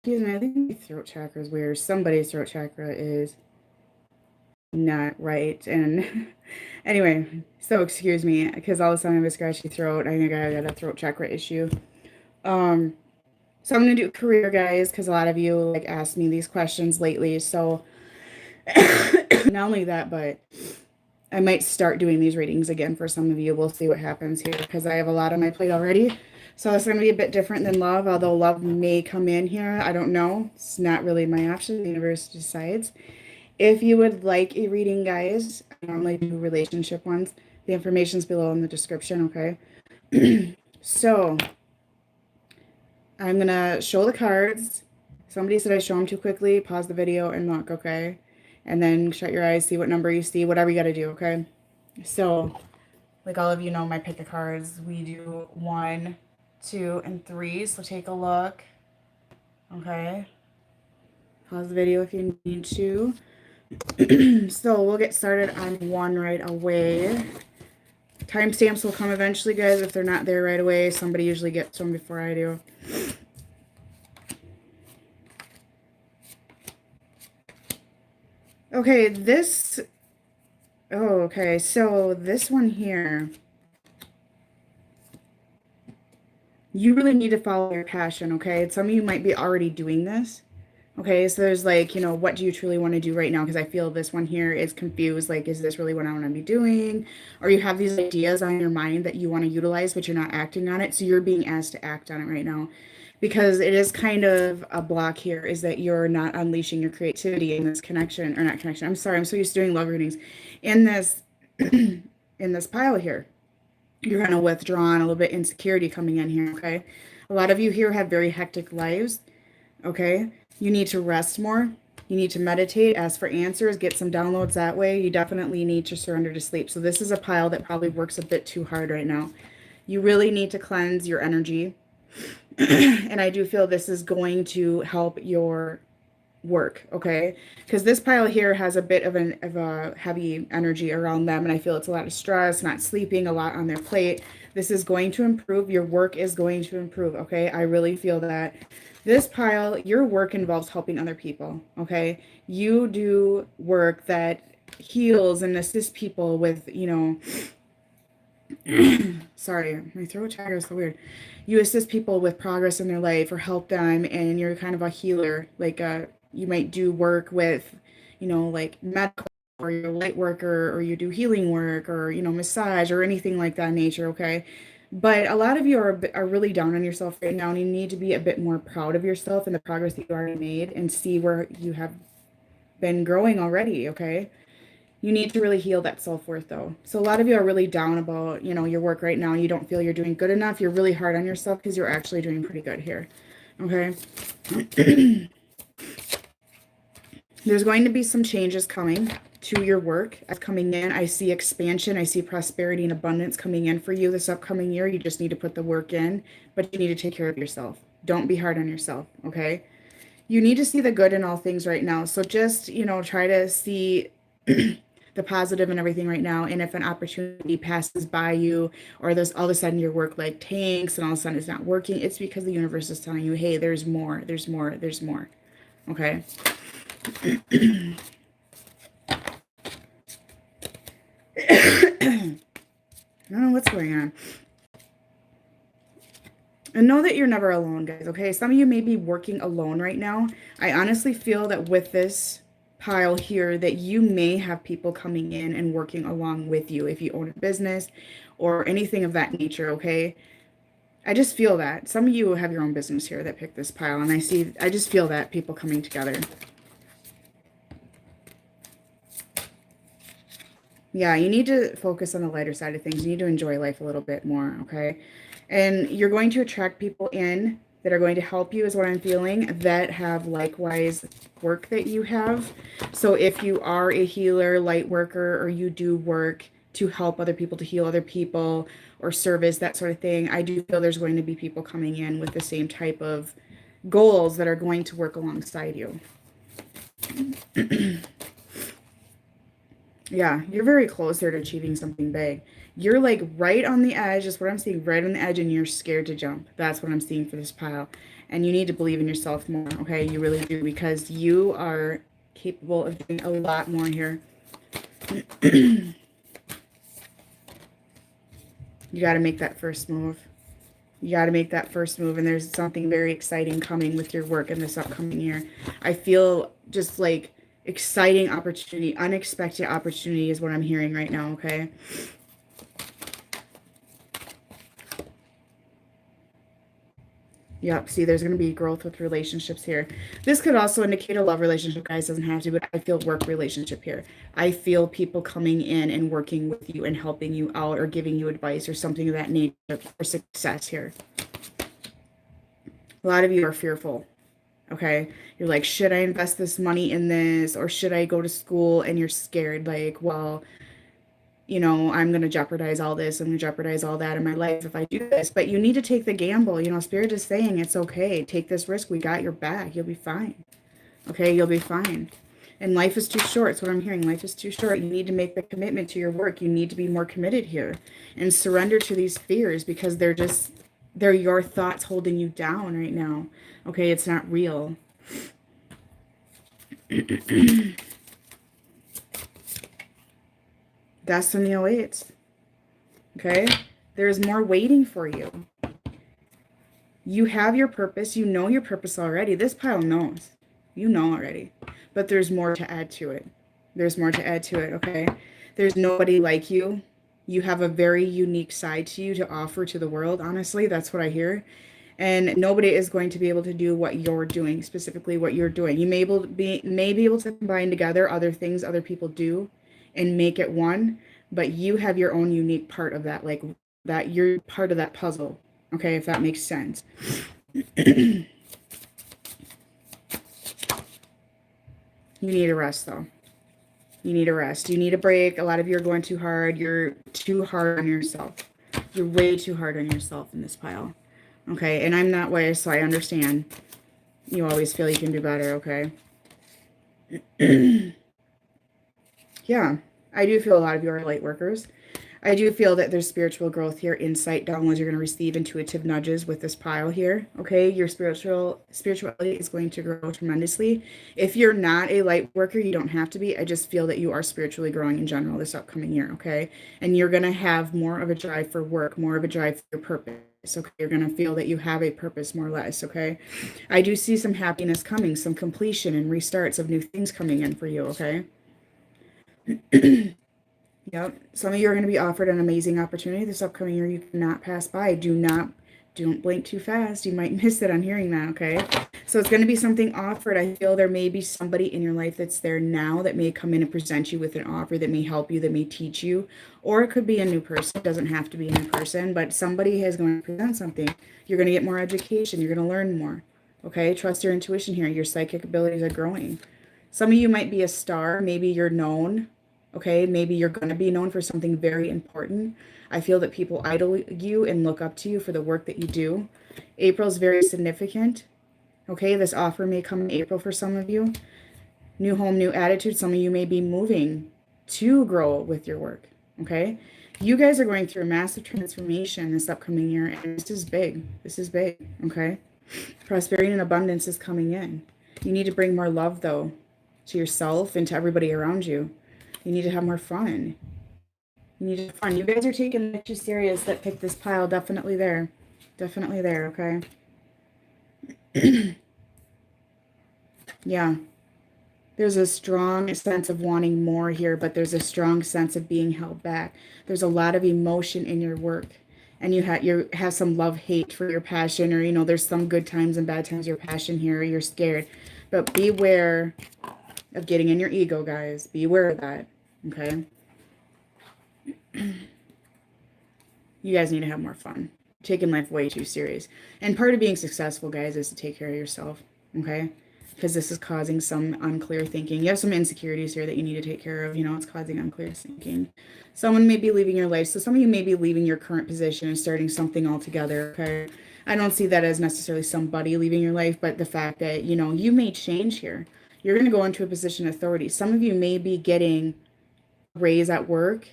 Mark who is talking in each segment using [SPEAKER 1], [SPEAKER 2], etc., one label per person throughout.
[SPEAKER 1] Excuse me, I think my throat chakra is weird. Somebody's throat chakra is not right. And anyway, so excuse me, because all of a sudden I have a scratchy throat. I think I got a throat chakra issue. Um, so I'm gonna do career, guys, because a lot of you like asked me these questions lately. So not only that, but I might start doing these readings again for some of you. We'll see what happens here because I have a lot on my plate already. So it's going to be a bit different than love, although love may come in here. I don't know. It's not really my option. The universe decides. If you would like a reading, guys, I normally do relationship ones. The information's below in the description, okay? So I'm going to show the cards. Somebody said I show them too quickly. Pause the video and look, okay? And then shut your eyes, see what number you see, whatever you got to do, okay? So, like all of you know, my pick of cards, we do 1, 2, and 3. So take a look, okay? Pause the video if you need to. So we'll get started on 1 right away. Timestamps will come eventually, guys. If they're not there right away, somebody usually gets them before I do. Okay, this... Oh, okay. So this one here... You really need to follow your passion, okay? Some of you might be already doing this. Okay, so there's like, you know, what do you truly want to do right now? Because I feel this one here is confused. Like, is this really what I want to be doing? Or you have these ideas on your mind that you want to utilize, but you're not acting on it. So you're being asked to act on it right now. Because it is kind of a block here is that you're not unleashing your creativity in this connection, or not connection. I'm sorry, I'm so used to doing love readings. In this, in this pile here, you're kind of withdrawn, a little bit insecurity coming in here, okay? A lot of you here have very hectic lives, okay? You need to rest more. You need to meditate, ask for answers, get some downloads that way. You definitely need to surrender to sleep. So this is a pile that probably works a bit too hard right now. You really need to cleanse your energy. And I do feel this is going to help your work, okay? Because this pile here has a bit of a heavy energy around them, and I feel it's a lot of stress, not sleeping, a lot on their plate. This is going to improve. Your work is going to improve, okay? I really feel that. This pile, your work involves helping other people, okay? You do work that heals and assists people with, you know, sorry, my throat chakra is so weird. You assist people with progress in their life or help them, and you're kind of a healer. Like you might do work with, you know, like medical, or you're a light worker, or you do healing work, or, you know, massage or anything like that nature, okay? But a lot of you are really down on yourself right now, and you need to be a bit more proud of yourself and the progress that you already made and see where you have been growing already, okay? You need to really heal that self-worth though. So a lot of you are really down about, you know, your work right now. You don't feel you're doing good enough. You're really hard on yourself because you're actually doing pretty good here. Okay. There's going to be some changes coming to your work as coming in. I see expansion. I see prosperity and abundance coming in for you this upcoming year. You just need to put the work in, but you need to take care of yourself. Don't be hard on yourself. Okay. You need to see the good in all things right now. So just, you know, try to see the positive and everything right now. And if an opportunity passes by you, or there's all of a sudden your work like tanks and all of a sudden it's not working, it's because the universe is telling you, hey, there's more, there's more, there's more. Okay. I don't know what's going on. And know that you're never alone, guys, okay? Some of you may be working alone right now. I honestly feel that with this pile here that you may have people coming in and working along with you if you own a business or anything of that nature, okay? I just feel that. Some of you have your own business here that picked this pile, and I just feel that people coming together. Yeah, you need to focus on the lighter side of things. You need to enjoy life a little bit more, okay? And you're going to attract people in that are going to help you is what I'm feeling, that have likewise work that you have. So if you are a healer, light worker, or you do work to help other people, to heal other people, or service, that sort of thing, I do feel there's going to be people coming in with the same type of goals that are going to work alongside you. Yeah, you're very close there to achieving something big. You're like right on the edge, is what I'm seeing, right on the edge, and you're scared to jump. That's what I'm seeing for this pile. And you need to believe in yourself more, okay? You really do, because you are capable of doing a lot more here. You got to make that first move. You got to make that first move, and there's something very exciting coming with your work in this upcoming year. I feel just like exciting opportunity, unexpected opportunity is what I'm hearing right now, okay? Yep, see, there's going to be growth with relationships here. This could also indicate a love relationship, guys. Doesn't have to, but I feel work relationship here. I feel people coming in and working with you and helping you out or giving you advice or something of that nature for success here. A lot of you are fearful, okay? You're like, should I invest this money in this, or should I go to school? And you're scared, like, well, you know, I'm going to jeopardize all this. I'm going to jeopardize all that in my life if I do this. But you need to take the gamble. You know, Spirit is saying it's okay. Take this risk. We got your back. You'll be fine. Okay, you'll be fine. And life is too short. That's what I'm hearing. Life is too short. You need to make the commitment to your work. You need to be more committed here and surrender to these fears, because they're your thoughts holding you down right now. Okay, it's not real. Destiny awaits. Okay? There's more waiting for you. You have your purpose. You know your purpose already. This pile knows. You know already. But there's more to add to it. There's more to add to it, okay? There's nobody like you. You have a very unique side to you to offer to the world, honestly. That's what I hear. And nobody is going to be able to do what you're doing, specifically what you're doing. You may be able to combine together other things other people do and make it one, but you have your own unique part of that, like that you're part of that puzzle, okay, if that makes sense. You need a rest, though. You need a rest. You need a break. A lot of you are going too hard. You're too hard on yourself. You're way too hard on yourself in this pile. Okay, and I'm that way, so I understand. You always feel you can do better, okay? Yeah, I do feel a lot of you are light workers. I do feel that there's spiritual growth here, insight, downloads. You're going to receive intuitive nudges with this pile here, okay? Your spirituality is going to grow tremendously. If you're not a light worker, you don't have to be. I just feel that you are spiritually growing in general this upcoming year, okay? And you're going to have more of a drive for work, more of a drive for your purpose. Okay, you're going to feel that you have a purpose, more or less, okay? I do see some happiness coming, some completion and restarts of new things coming in for you, okay? Yep. Some of you are going to be offered an amazing opportunity this upcoming year you cannot pass by. Don't blink too fast. You might miss it on hearing that, okay? So it's going to be something offered. I feel there may be somebody in your life that's there now that may come in and present you with an offer that may help you, that may teach you. Or it could be a new person. It doesn't have to be a new person, but somebody is going to present something. You're going to get more education. You're going to learn more, okay? Trust your intuition here. Your psychic abilities are growing. Some of you might be a star. Maybe you're known. Okay, maybe you're going to be known for something very important. I feel that people idol you and look up to you for the work that you do. April's very significant. Okay, this offer may come in April for some of you. New home, new attitude. Some of you may be moving to grow with your work. Okay, you guys are going through a massive transformation this upcoming year, and this is big. This is big. Okay, prosperity and abundance is coming in. You need to bring more love, though, to yourself and to everybody around you. You need to have more fun. You need to have fun. You guys are taking it too serious that picked this pile. Definitely there. Definitely there, okay? Yeah. There's a strong sense of wanting more here, but there's a strong sense of being held back. There's a lot of emotion in your work. And you have some love-hate for your passion, or, you know, there's some good times and bad times your passion here. You're scared. But beware of getting in your ego, guys. Beware of that. Okay. You guys need to have more fun. Taking life way too serious. And part of being successful, guys, is to take care of yourself. Okay. Because this is causing some unclear thinking. You have some insecurities here that you need to take care of. You know, it's causing unclear thinking. Someone may be leaving your life. So some of you may be leaving your current position and starting something altogether. Okay. I don't see that as necessarily somebody leaving your life, but the fact that, you know, you may change here. You're going to go into a position of authority. Some of you may be getting raise at work,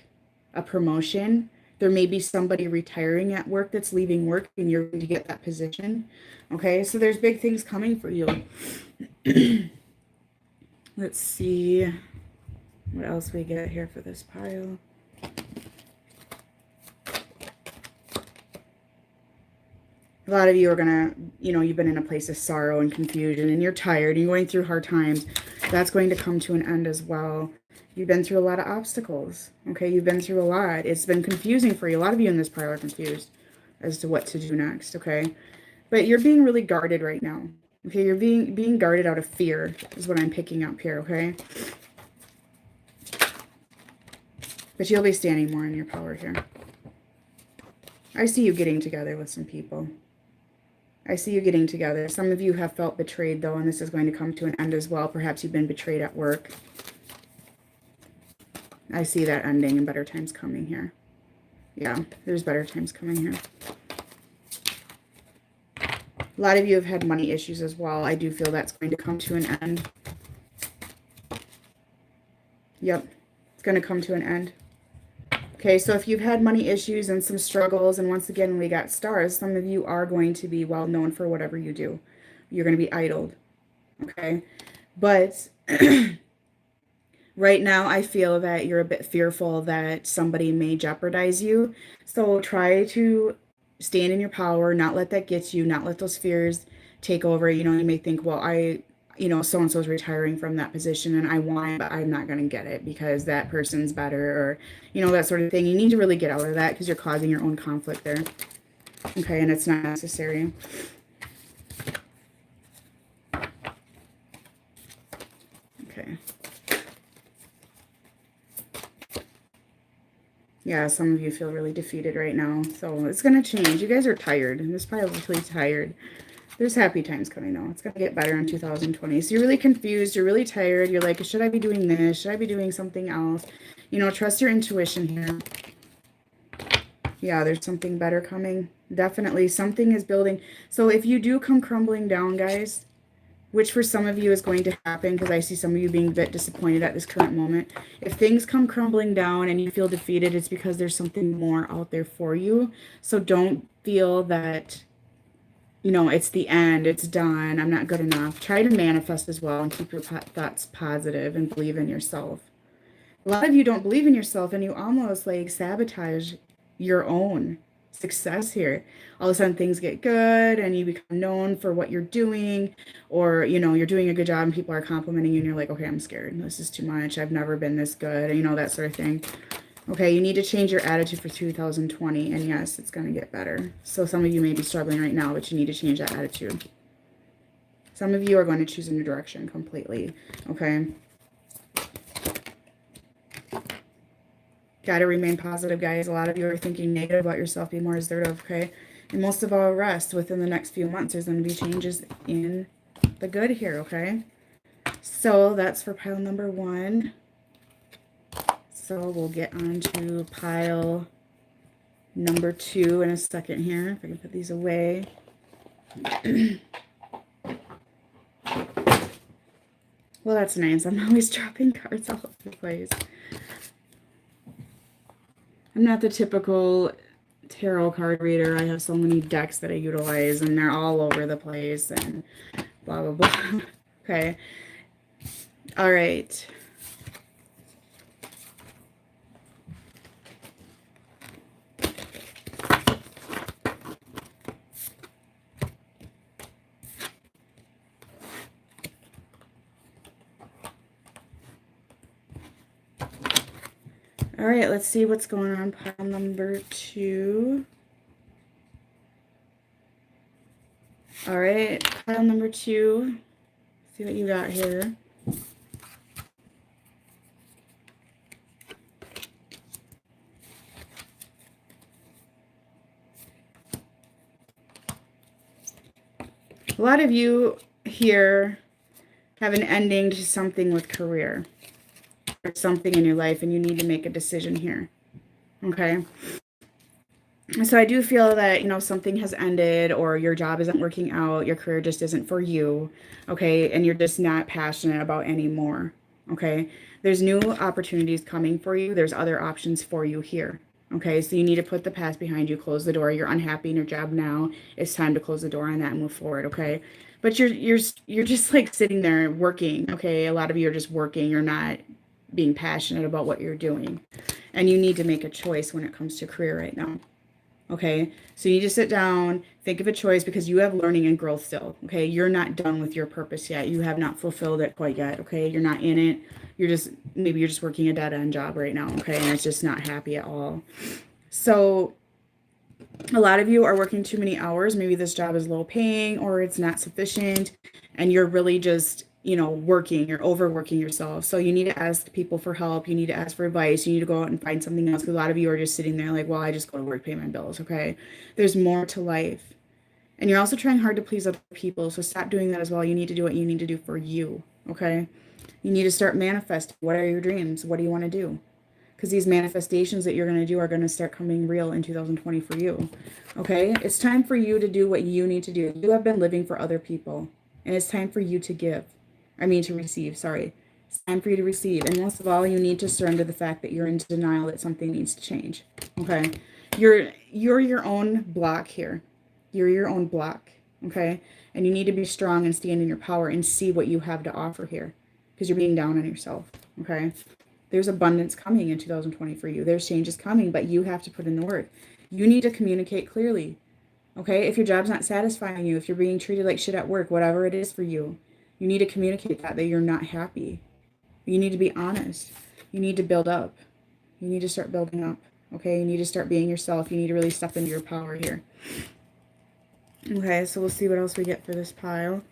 [SPEAKER 1] a promotion. There may be somebody retiring at work that's leaving work and you're going to get that position. Okay, so there's big things coming for you. Let's see what else we get here for this pile. A lot of you are going to, you've been in a place of sorrow and confusion and you're tired and you're going through hard times. That's going to come to an end as well. You've been through a lot of obstacles. Okay, you've been through a lot. It's been confusing for you. A lot of you in this pile are confused as to what to do next. Okay, but you're being really guarded right now. Okay, you're being guarded out of fear is what I'm picking up here. Okay, but you'll be standing more in your power here. I see you getting together with some people. I see you getting together. Some of you have felt betrayed, though, and this is going to come to an end as well. Perhaps you've been betrayed at work. I see that ending and better times coming here. Yeah, there's better times coming here. A lot of you have had money issues as well. I do feel that's going to come to an end. Yep, it's going to come to an end. Okay, so if you've had money issues and some struggles, and once again, we got stars, some of you are going to be well known for whatever you do. You're going to be idled. Okay, but right now I feel that you're a bit fearful that somebody may jeopardize you. So try to stand in your power, not let that get you, not let those fears take over. You may think, well, so-and-so's retiring from that position and I want it, but I'm not going to get it because that person's better, or, that sort of thing. You need to really get out of that because you're causing your own conflict there. Okay, and it's not necessary. Okay. Yeah, some of you feel really defeated right now. So it's going to change. You guys are tired. This pile is really tired. There's happy times coming though. It's going to get better in 2020. So you're really confused. You're really tired. You're like, should I be doing this? Should I be doing something else? Trust your intuition here. Yeah, there's something better coming. Definitely something is building. So if you do come crumbling down, guys, which for some of you is going to happen because I see some of you being a bit disappointed at this current moment. If things come crumbling down and you feel defeated, it's because there's something more out there for you. So don't feel that it's the end, it's done, I'm not good enough. Try to manifest as well and keep your thoughts positive and believe in yourself. A lot of you don't believe in yourself and you almost like sabotage your own success here. All of a sudden things get good and you become known for what you're doing, or you're doing a good job and people are complimenting you and you're like, okay, I'm scared. This is too much. I've never been this good. That sort of thing. Okay, you need to change your attitude for 2020, and yes, it's going to get better. So some of you may be struggling right now, but you need to change that attitude. Some of you are going to choose a new direction completely, okay? Got to remain positive, guys. A lot of you are thinking negative about yourself. Be more assertive, okay? And most of all, rest. Within the next few months, there's going to be changes in the good here, okay? So that's for pile number 1. So we'll get on to pile number 2 in a second here. If I can put these away. Well, that's nice. I'm always dropping cards all over the place. I'm not the typical tarot card reader. I have so many decks that I utilize, and they're all over the place, and blah, blah, blah. Okay. All right. All right, let's see what's going on pile number 2. All right, pile number 2. See what you got here. A lot of you here have an ending to something with career. Something in your life and you need to make a decision here. Okay. So I do feel that, something has ended, or your job isn't working out, your career just isn't for you. Okay. And you're just not passionate about anymore. Okay. There's new opportunities coming for you. There's other options for you here. Okay, so you need to put the past behind you, close the door. You're unhappy in your job now. It's time to close the door on that and move forward, okay? But you're just like sitting there working, okay? A lot of you are just working. You're not being passionate about what you're doing. And you need to make a choice when it comes to career right now. Okay, so you need to sit down, think of a choice because you have learning and growth still. Okay, you're not done with your purpose yet. You have not fulfilled it quite yet. Okay, you're not in it. You're just, maybe you're just working a dead end job right now. Okay, and it's just not happy at all. So a lot of you are working too many hours. Maybe this job is low paying or it's not sufficient, and you're really just, working, you're overworking yourself. So you need to ask people for help. You need to ask for advice. You need to go out and find something else because a lot of you are just sitting there like, well, I just go to work, pay my bills. Okay. There's more to life. And you're also trying hard to please other people. So stop doing that as well. You need to do what you need to do for you. Okay. You need to start manifesting. What are your dreams? What do you want to do? Because these manifestations that you're going to do are going to start coming real in 2020 for you. Okay? It's time for you to do what you need to do. You have been living for other people, and it's time for you to give. To receive, sorry. It's time for you to receive. And most of all, you need to surrender the fact that you're in denial that something needs to change. Okay? You're your own block here. You're your own block. Okay? And you need to be strong and stand in your power and see what you have to offer here. Because you're being down on yourself. Okay? There's abundance coming in 2020 for you. There's changes coming, but you have to put in the work. You need to communicate clearly. Okay? If your job's not satisfying you, if you're being treated like shit at work, whatever it is for you, you need to communicate that you're not happy. You need to be honest. You need to build up. You need to start building up. Okay? You need to start being yourself. You need to really step into your power here. Okay, so we'll see what else we get for this pile.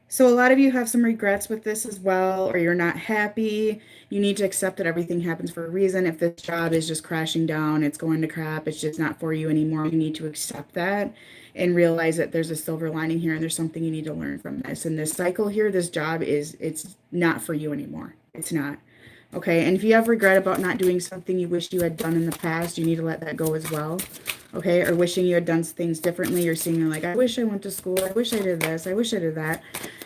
[SPEAKER 1] So a lot of you have some regrets with this as well, or you're not happy. You need to accept that everything happens for a reason. If this job is just crashing down, it's going to crap, it's just not for you anymore. You need to accept that and realize that there's a silver lining here and there's something you need to learn from this. And this cycle here, this job it's not for you anymore. It's not. Okay, and if you have regret about not doing something you wish you had done in the past, you need to let that go as well. Okay, or wishing you had done things differently. You're seeing like, I wish I went to school. I wish I did this. I wish I did that.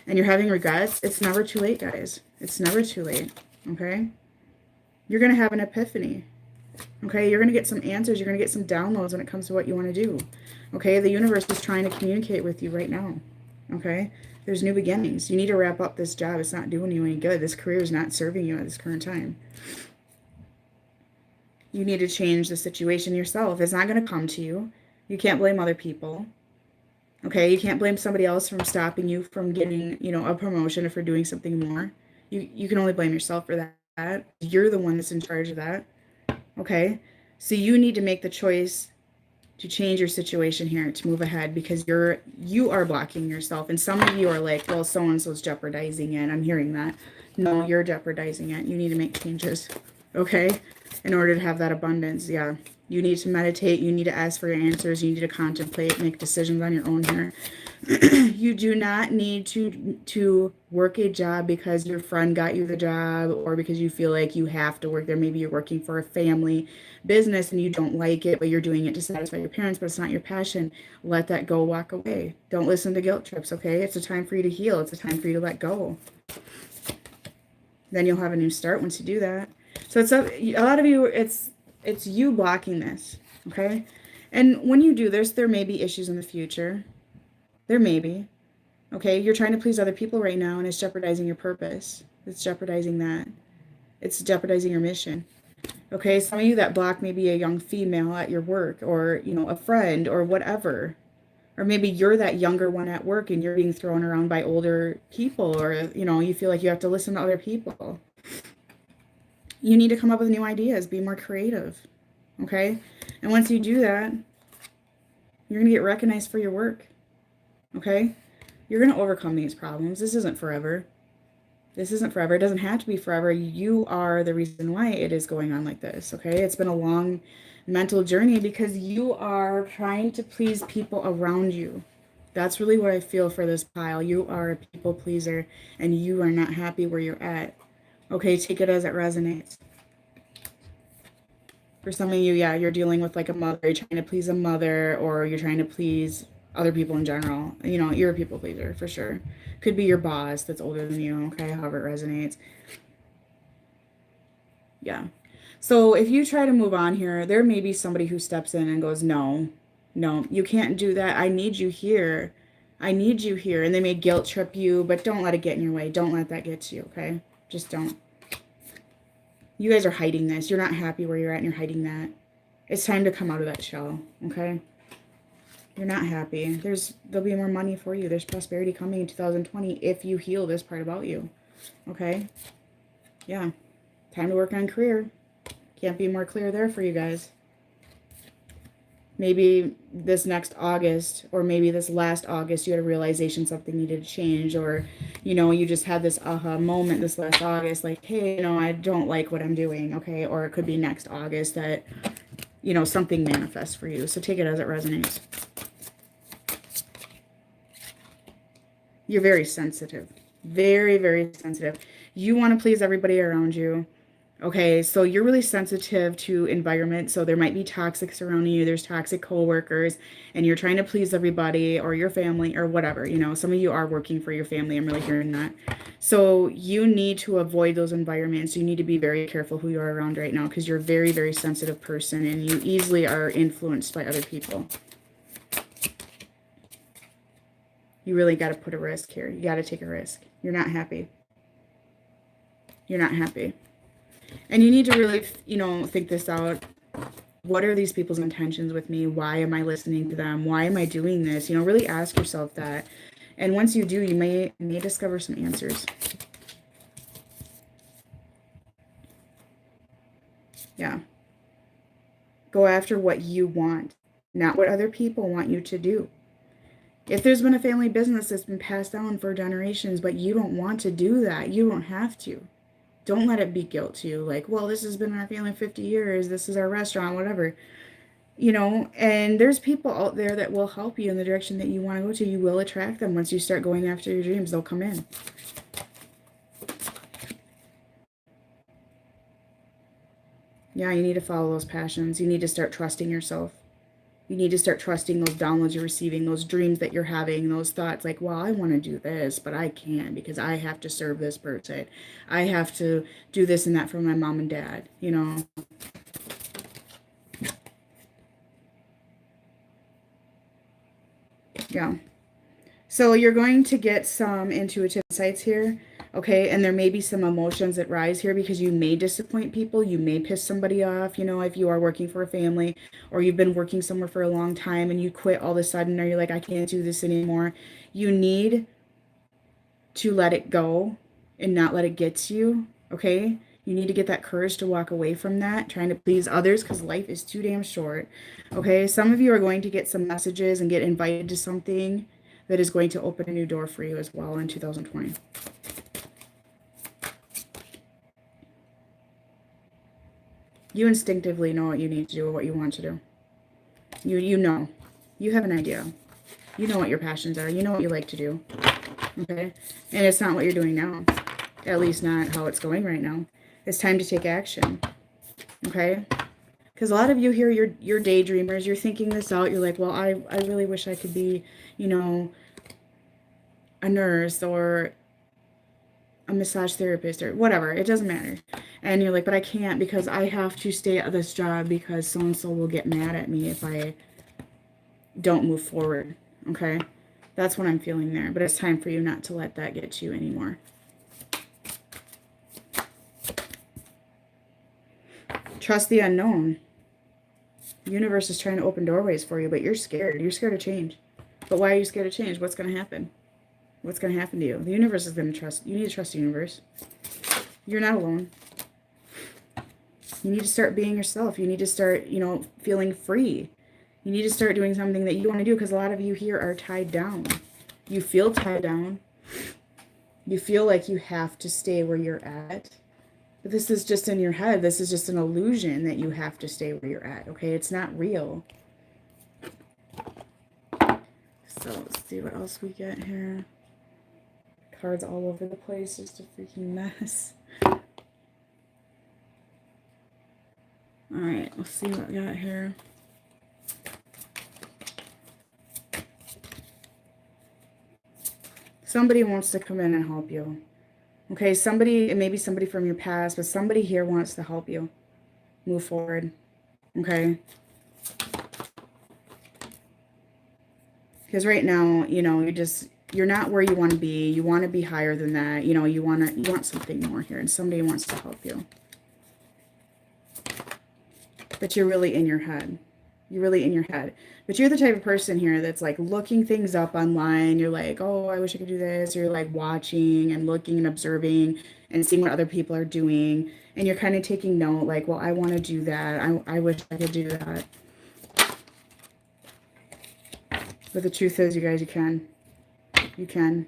[SPEAKER 1] And you're having regrets. It's never too late, guys. It's never too late. Okay, you're going to have an epiphany. Okay, you're going to get some answers. You're going to get some downloads when it comes to what you want to do. Okay, the universe is trying to communicate with you right now. Okay, there's new beginnings. You need to wrap up this job. It's not doing you any good. This career is not serving you at this current time. You need to change the situation yourself. It's not going to come to you. You can't blame other people. Okay, you can't blame somebody else from stopping you from getting, a promotion or for doing something more. You can only blame yourself for that. You're the one that's in charge of that. Okay, so you need to make the choice to change your situation here, to move ahead, because you are blocking yourself. And some of you are like, well, so-and-so's jeopardizing it. I'm hearing that. No, you're jeopardizing it. You need to make changes. Okay, in order to have that abundance. Yeah, you need to meditate. You need to ask for your answers. You need to contemplate, make decisions on your own here. You do not need to work a job because your friend got you the job or because you feel like you have to work there. Maybe you're working for a family business and you don't like it, but you're doing it to satisfy your parents, but it's not your passion. Let that go. Walk away. Don't listen to guilt trips. Okay, it's a time for you to heal. It's a time for you to let go. Then you'll have a new start once you do that. So it's a lot of you, it's you blocking this, okay? And when you do this, there may be issues in the future. There may be, okay? You're trying to please other people right now, and it's jeopardizing your purpose. It's jeopardizing that. It's jeopardizing your mission, okay? Some of you, that block may be a young female at your work, or, a friend, or whatever. Or maybe you're that younger one at work, and you're being thrown around by older people, or, you feel like you have to listen to other people. You need to come up with new ideas, be more creative, okay? And once you do that, you're going to get recognized for your work, okay? You're going to overcome these problems. This isn't forever. This isn't forever. It doesn't have to be forever. You are the reason why it is going on like this, okay? It's been a long mental journey because you are trying to please people around you. That's really what I feel for this pile. You are a people pleaser, and you are not happy where you're at. Okay, take it as it resonates. For some of you, yeah, you're dealing with like a mother, you're trying to please a mother, or you're trying to please other people in general. You know, you're a people pleaser for sure. Could be your boss that's older than you, okay, however it resonates. Yeah. So if you try to move on here, there may be somebody who steps in and goes, no, no, you can't do that. I need you here. I need you here. And they may guilt trip you, but don't let it get in your way. Don't let that get to you, okay? Just don't. You guys are hiding this. You're not happy where you're at and you're hiding that. It's time to come out of that shell, okay? You're not happy. There'll be more money for you. There's prosperity coming in 2020 if you heal this part about you, okay? Yeah. Time to work on career. Can't be more clear there for you guys. Maybe this next August, or maybe this last August, you had a realization something needed to change, or, you know, you just had this aha moment this last August, like, hey, you know, I don't like what I'm doing, okay? Or it could be next August that, you know, something manifests for you. So take it as it resonates. You're very sensitive. Very, very sensitive. You want to please everybody around you. Okay, so you're really sensitive to environment. So there might be toxic surrounding you. There's toxic coworkers, and you're trying to please everybody or your family or whatever. You know, some of you are working for your family. I'm really hearing that. So you need to avoid those environments. You need to be very careful who you are around right now, because you're a very, very sensitive person, and you easily are influenced by other people. You really got to put a risk here. You got to take a risk. You're not happy. You're not happy. And you need to really, you know, think this out. What are these people's intentions with me? Why am I listening to them? Why am I doing this? You know, really ask yourself that. And once you do, you may discover some answers. Yeah. Go after what you want, not what other people want you to do. If there's been a family business that's been passed down for generations, but you don't want to do that, you don't have to. Don't let it be guilt to you. Like, well, this has been our family 50 years. This is our restaurant, whatever. You know, and there's people out there that will help you in the direction that you want to go to. You will attract them. Once you start going after your dreams, they'll come in. Yeah, you need to follow those passions. You need to start trusting yourself. You need to start trusting those downloads you're receiving, those dreams that you're having, those thoughts like, well, I want to do this, but I can't because I have to serve this person. I have to do this and that for my mom and dad, you know. Yeah. So you're going to get some intuitive insights here, okay? And there may be some emotions that rise here because you may disappoint people. You may piss somebody off, you know, if you are working for a family or you've been working somewhere for a long time and you quit all of a sudden, or you're like, I can't do this anymore. You need to let it go and not let it get to you, okay? You need to get that courage to walk away from that, trying to please others, because life is too damn short, okay? Some of you are going to get some messages and get invited to something that is going to open a new door for you as well in 2020. You instinctively know what you need to do or what you want to do. You know. You have an idea. You know what your passions are. You know what you like to do. Okay? And it's not what you're doing now. At least not how it's going right now. It's time to take action. Okay? Because a lot of you here, you're daydreamers. You're thinking this out. You're like, well, I really wish I could be, you know, a nurse or a massage therapist or whatever. It doesn't matter. And you're like, but I can't because I have to stay at this job because so-and-so will get mad at me if I don't move forward. Okay? That's what I'm feeling there. But it's time for you not to let that get to you anymore. Trust the unknown. The universe is trying to open doorways for you, but you're scared. You're scared of change. But why are you scared of change? What's going to happen? What's going to happen to you? The universe is going to trust. You need to trust the universe. You're not alone. You need to start being yourself. You need to start, you know, feeling free. You need to start doing something that you want to do, because a lot of you here are tied down. You feel tied down. You feel like you have to stay where you're at. But this is just in your head. This is just an illusion that you have to stay where you're at, okay? It's not real. So let's see what else we get here. Cards all over the place. Just a freaking mess. Alright, let's see what we got here. Somebody wants to come in and help you. Okay, somebody, it may be somebody from your past, but somebody here wants to help you move forward. Okay. Because right now, you know, you're not where you want to be. You want to be higher than that. You know, you want something more here, and somebody wants to help you. But you're really in your head. You're really in your head. But you're the type of person here that's like looking things up online. You're like, oh, I wish I could do this. You're like watching and looking and observing and seeing what other people are doing. And you're kind of taking note, like, well, I want to do that. I wish I could do that. But the truth is, you guys, you can. You can.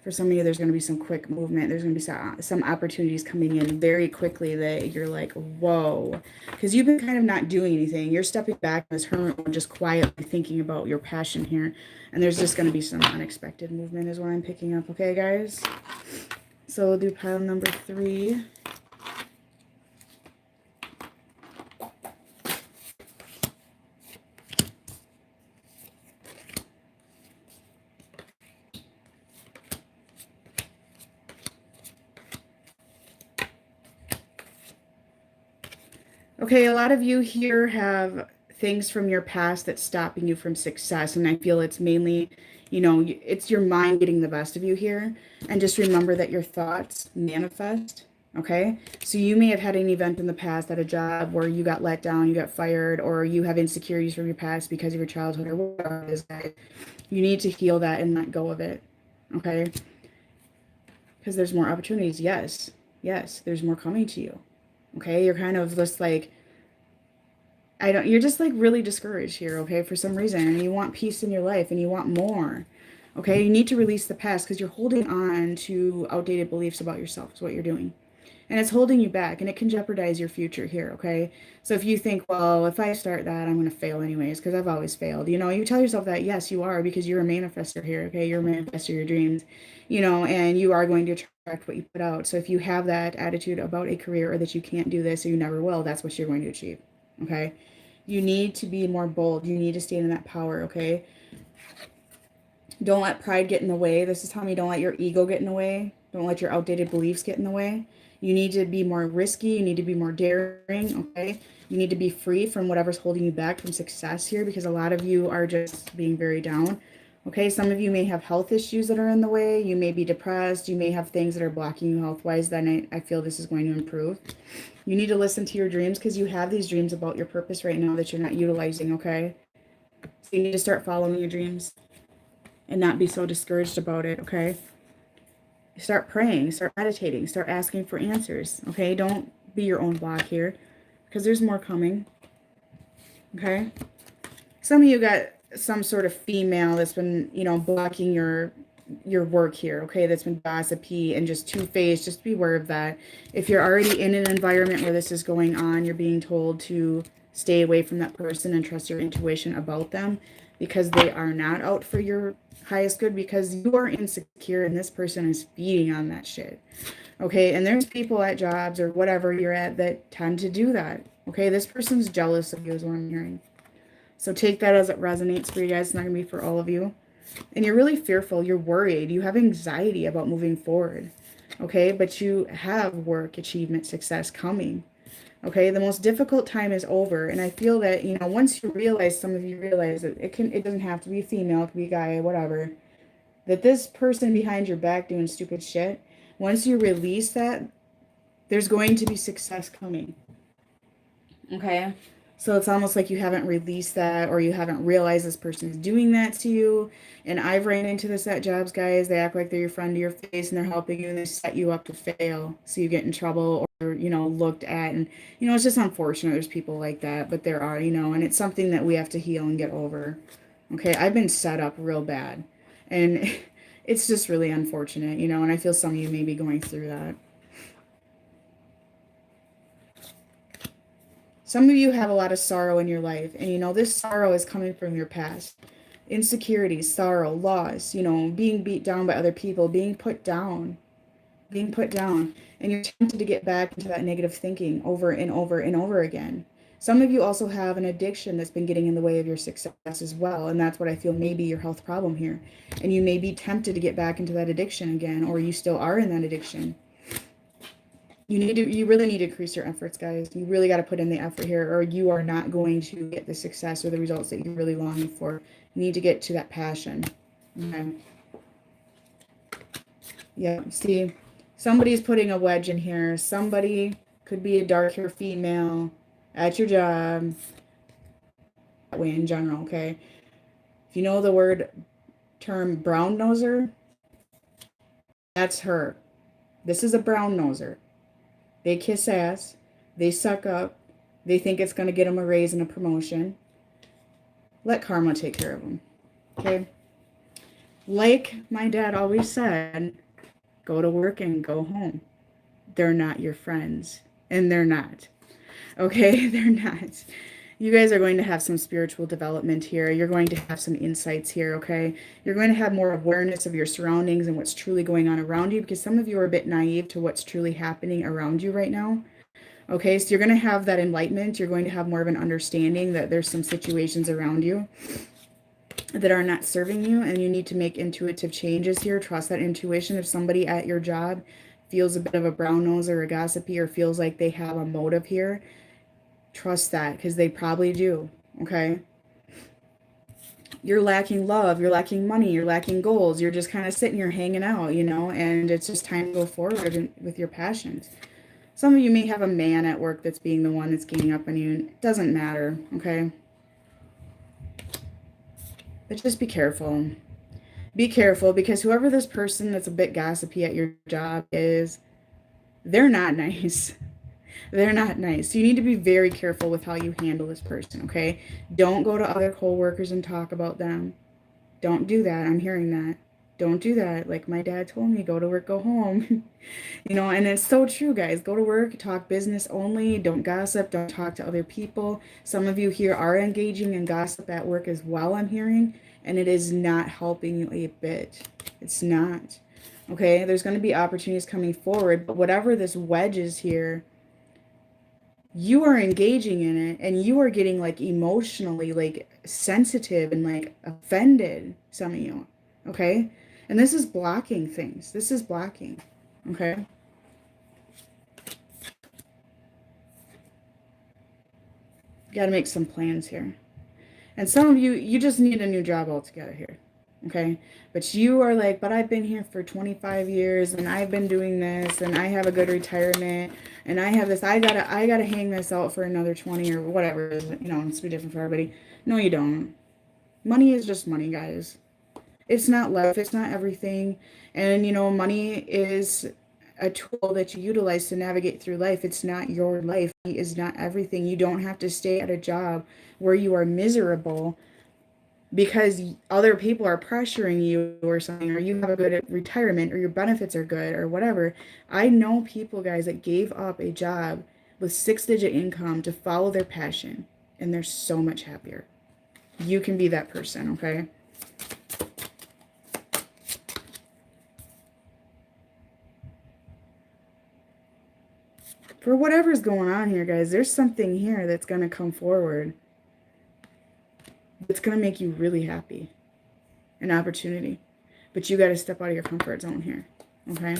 [SPEAKER 1] For some of you, there's going to be some quick movement. There's going to be some opportunities coming in very quickly that you're like, whoa. Because you've been kind of not doing anything. You're stepping back in this hermit mode, just quietly thinking about your passion here. And there's just going to be some unexpected movement is what I'm picking up. Okay, guys? So we'll do pile number 3. Okay, a lot of you here have things from your past that's stopping you from success. And I feel it's mainly, you know, it's your mind getting the best of you here. And just remember that your thoughts manifest. Okay, so you may have had an event in the past at a job where you got let down, you got fired, or you have insecurities from your past because of your childhood or whatever it is. You need to heal that and let go of it. Okay, because there's more opportunities. Yes, there's more coming to you. Okay, you're kind of just like, you're just like really discouraged here, okay, for some reason, and you want peace in your life and you want more. Okay, you need to release the past because you're holding on to outdated beliefs about yourself is what you're doing. And it's holding you back, and it can jeopardize your future here, okay? So if you think, well, if I start that, I'm going to fail anyways because I've always failed. You know, you tell yourself that, yes, you are, because you're a manifester here, okay? You're a manifester of your dreams, you know, and you are going to attract what you put out. So if you have that attitude about a career or that you can't do this or you never will, that's what you're going to achieve, okay? You need to be more bold. You need to stand in that power, okay? Don't let pride get in the way. This is telling me don't let your ego get in the way. Don't let your outdated beliefs get in the way. You need to be more risky. You need to be more daring, okay? You need to be free from whatever's holding you back from success here because a lot of you are just being very down, okay? Some of you may have health issues that are in the way. You may be depressed. You may have things that are blocking you health-wise. Then I feel this is going to improve. You need to listen to your dreams because you have these dreams about your purpose right now that you're not utilizing, okay? So you need to start following your dreams and not be so discouraged about it, okay? Start praying, start meditating, start asking for answers, okay? Don't be your own block here because there's more coming, okay? Some of you got some sort of female that's been, you know, blocking your work here, okay? That's been gossipy and just two-faced. Just be aware of that. If you're already in an environment where this is going on, you're being told to stay away from that person and trust your intuition about them because they are not out for your highest good because you are insecure and this person is feeding on that shit, okay? And there's people at jobs or whatever you're at that tend to do that, okay? This person's jealous of you is what I'm hearing. So take that as it resonates for you guys. It's not going to be for all of you. And you're really fearful. You're worried. You have anxiety about moving forward. Okay? But you have work, achievement, success coming. Okay? The most difficult time is over. And I feel that, you know, once you realize, some of you realize that it doesn't have to be female, it could be a guy, whatever. That this person behind your back doing stupid shit, once you release that, there's going to be success coming. Okay? So it's almost like you haven't released that or you haven't realized this person is doing that to you. And I've ran into this at jobs, guys. They act like they're your friend to your face and they're helping you and they set you up to fail. So you get in trouble or, you know, looked at. And, you know, it's just unfortunate there's people like that. But there are, you know, and it's something that we have to heal and get over. Okay, I've been set up real bad. And it's just really unfortunate, you know, and I feel some of you may be going through that. Some of you have a lot of sorrow in your life, and you know, this sorrow is coming from your past. Insecurity, sorrow, loss, you know, being beat down by other people, being put down, and you're tempted to get back into that negative thinking over and over and over again. Some of you also have an addiction that's been getting in the way of your success as well. And that's what I feel may be your health problem here. And you may be tempted to get back into that addiction again, or you still are in that addiction. You really need to increase your efforts, guys. You really got to put in the effort here, or you are not going to get the success or the results that you're really longing for. You need to get to that passion. Okay. Yeah, see, somebody's putting a wedge in here. Somebody could be a dark hair female at your job. That way in general, okay? If you know the term brown noser, that's her. This is a brown noser. They kiss ass. They suck up. They think it's going to get them a raise and a promotion. Let karma take care of them. Okay? Like my dad always said, go to work and go home. They're not your friends. And they're not. Okay? They're not. You guys are going to have some spiritual development here. You're going to have some insights here, okay? You're going to have more awareness of your surroundings and what's truly going on around you, because some of you are a bit naive to what's truly happening around you right now. Okay, so you're going to have that enlightenment. You're going to have more of an understanding that there's some situations around you that are not serving you, and you need to make intuitive changes here. Trust that intuition. If somebody at your job feels a bit of a brown nose or a gossipy, or feels like they have a motive here, trust that, because they probably do, okay? You're lacking love, you're lacking money, you're lacking goals, you're just kind of sitting here hanging out, you know, and it's just time to go forward with your passions. Some of you may have a man at work that's being the one that's ganging up on you. It doesn't matter, okay? But just be careful. Be careful, because whoever this person that's a bit gossipy at your job is, they're not nice. They're not nice. You need to be very careful with how you handle this person, okay? Don't go to other co-workers and talk about them. Don't do that. I'm hearing that. Don't do that. Like my dad told me, go to work, go home. You know, and it's so true, guys. Go to work, talk business only. Don't gossip. Don't talk to other people. Some of you here are engaging in gossip at work as well, I'm hearing, and it is not helping you a bit. It's not. Okay? There's going to be opportunities coming forward, but whatever this wedge is here, you are engaging in it, and you are getting like emotionally like sensitive and like offended, some of you, okay? And this is blocking things. This is blocking, okay? Got to make some plans here. And some of you, you just need a new job altogether here, okay? But you are like, but I've been here for 25 years, and I've been doing this, and I have a good retirement, and I have this, I gotta hang this out for another 20 or whatever, you know, it's be different for everybody. No, you don't. Money is just money, guys. It's not life, it's not everything. And, you know, money is a tool that you utilize to navigate through life. It's not your life. Money is not everything. You don't have to stay at a job where you are miserable because other people are pressuring you or something, or you have a good retirement, or your benefits are good, or whatever. I know people, guys, that gave up a job with 6-digit income to follow their passion, and they're so much happier. You can be that person, okay? For whatever's going on here, guys, there's something here that's going to come forward. It's going to make you really happy. An opportunity. But you got to step out of your comfort zone here. Okay?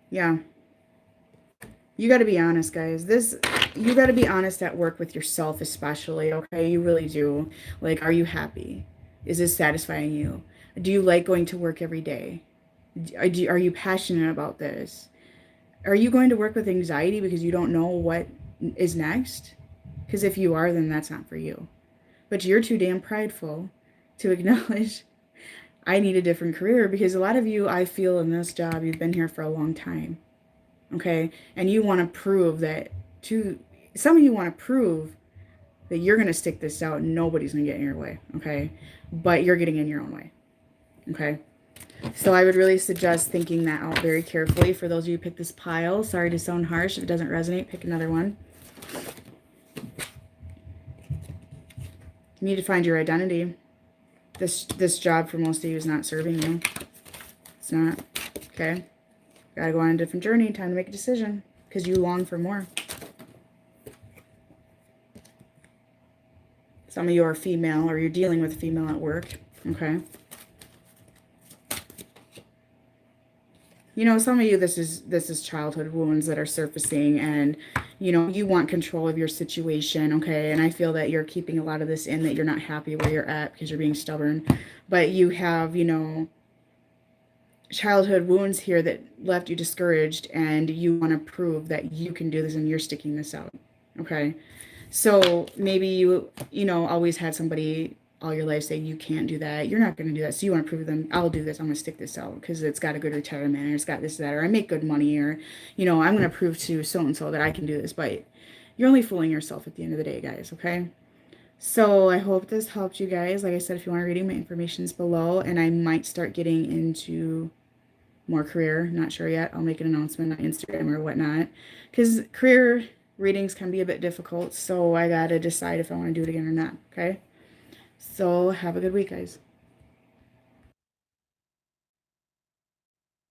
[SPEAKER 1] Yeah. You got to be honest, guys. You got to be honest at work with yourself especially, okay? You really do. Like, are you happy? Is this satisfying you? Do you like going to work every day? Are you passionate about this? Are you going to work with anxiety because you don't know what is next? Because if you are, then that's not for you. But you're too damn prideful to acknowledge, I need a different career, because a lot of you, I feel in this job, you've been here for a long time. Okay? And you want to prove that some of you want to prove that you're going to stick this out and nobody's going to get in your way. Okay? But you're getting in your own way. Okay? So I would really suggest thinking that out very carefully. For those of you who pick this pile, sorry to sound harsh. If it doesn't resonate, pick another one. You need to find your identity. This job for most of you is not serving you. It's not. Okay? Gotta go on a different journey. Time to make a decision because you long for more. Some of you are female or you're dealing with female at work. Okay. You know, some of you, this is childhood wounds that are surfacing, and, you know, you want control of your situation, okay? And I feel that you're keeping a lot of this in, that you're not happy where you're at because you're being stubborn. But you have, you know, childhood wounds here that left you discouraged, and you want to prove that you can do this and you're sticking this out, okay? So maybe you know, always had somebody all your life say you can't do that, you're not going to do that, so you want to prove to them, I'll do this, I'm going to stick this out because it's got a good retirement, or it's got this, that, or I make good money, or, you know, I'm going to prove to so and so that I can do this. But you're only fooling yourself at the end of the day, guys, okay? So I hope this helped you guys. Like I said, if you want a reading, my information is below, and I might start getting into more career, not sure yet. I'll make an announcement on Instagram or whatnot, because career readings can be a bit difficult, so I gotta decide if I want to do it again or not. Okay, so have a good week, guys.